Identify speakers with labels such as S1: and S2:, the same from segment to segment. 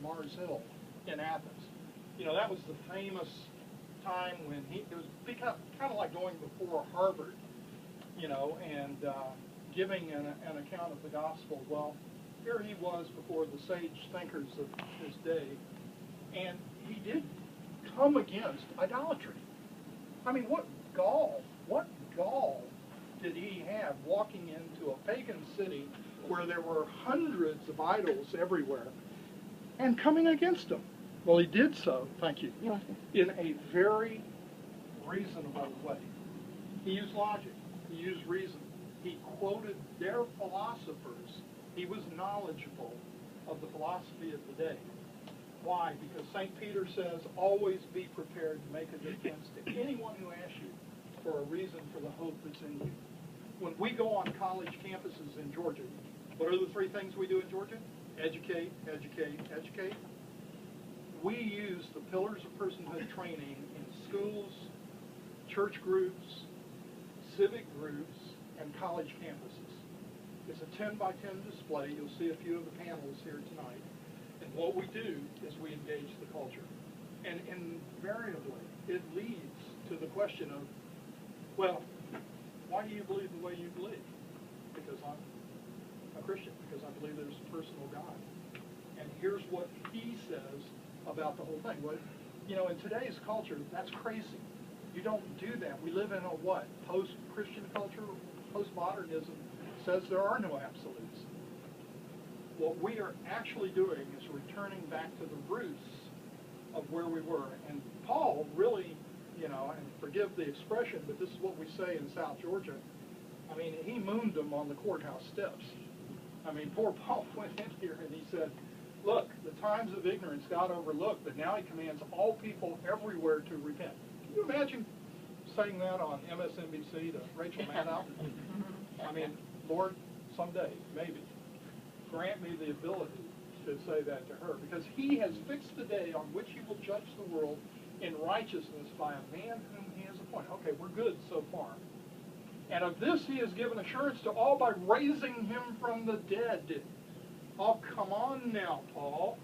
S1: Mars Hill in Athens. You know, that was the famous time when it was kind of like going before Harvard, you know, and giving an account of the gospel. Well, here he was before the sage thinkers of his day, and he did come against idolatry. I mean, what gall did he have walking into a pagan city where there were hundreds of idols everywhere and coming against them? Well, he did so, thank you, in a very reasonable way. He used logic. He used reason. He quoted their philosophers. He was knowledgeable of the philosophy of the day. Why? Because St. Peter says, always be prepared to make a defense to anyone who asks you for a reason for the hope that's in you. When we go on college campuses in Georgia, what are the three things we do in Georgia? Educate, educate, educate. We use the pillars of personhood training in schools, church groups, civic groups, and college campuses. It's a 10 by 10 display. You'll see a few of the panels here tonight. And what we do is we engage the culture. And invariably, it leads to the question of, well, why do you believe the way you believe? Because I'm a Christian, because I believe there's a personal God. And here's what he says about the whole thing. Well, you know, in today's culture, that's crazy. You don't do that. We live in a what? Post-Christian culture? Postmodernism says there are no absolutes. What we are actually doing is returning back to the roots of where we were. And Paul really, you know, and forgive the expression, but this is what we say in South Georgia. I mean, he mooned them on the courthouse steps. I mean, poor Paul went in here and he said, look, the times of ignorance got overlooked, but now he commands all people everywhere to repent. Can you imagine saying that on MSNBC to Rachel Maddow? I mean, Lord, someday, maybe, grant me the ability to say that to her, because he has fixed the day on which he will judge the world in righteousness by a man whom he has appointed. Okay, we're good so far. And of this he has given assurance to all by raising him from the dead. Oh, come on now, Paul.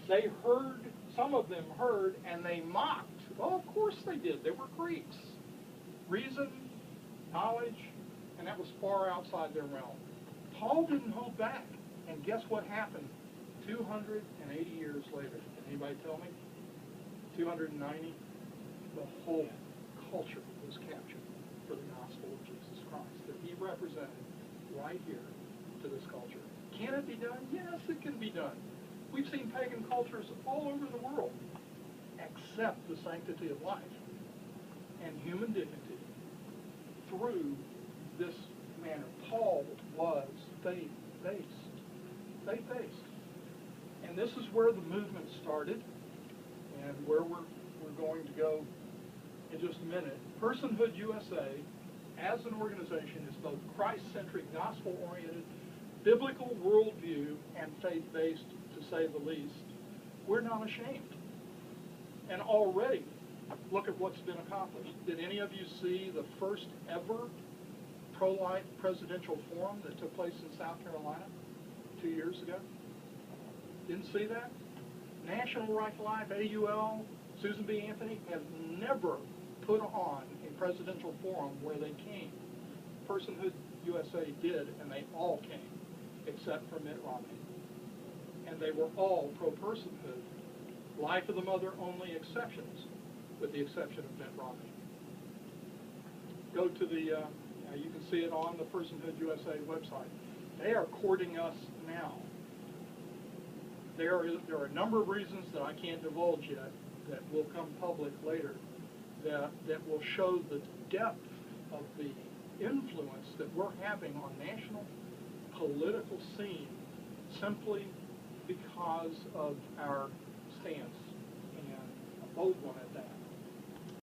S1: They heard, some of them heard, and they mocked. Well, of course they did. They were Greeks. Reason, knowledge, and that was far outside their realm. Paul didn't hold back. And guess what happened 280 years later? Can anybody tell me? 290? The whole culture was captured for the gospel of Jesus Christ that he represented right here to this culture. Can it be done? Yes, it can be done. We've seen pagan cultures all over the world accept the sanctity of life and human dignity through this manner. Paul was faith-based. Faith-based. And this is where the movement started and where we're going to go in just a minute. Personhood USA, as an organization, is both Christ-centric, gospel-oriented, biblical worldview, and faith-based, to say the least. We're not ashamed. And already, look at what's been accomplished. Did any of you see the first ever pro-life presidential forum that took place in South Carolina 2 years ago? Didn't see that? National Right to Life, AUL, Susan B. Anthony have never put on a presidential forum where they came. Personhood USA did, and they all came, except for Mitt Romney. And they were all pro-personhood. Life of the mother, only exceptions, with the exception of Mitt Romney. Go to the, you can see it on the Personhood USA website. They are courting us now. There are a number of reasons that I can't divulge yet that will come public later that will show the depth of the influence that we're having on national political scene simply because of our stance, and a bold one at that.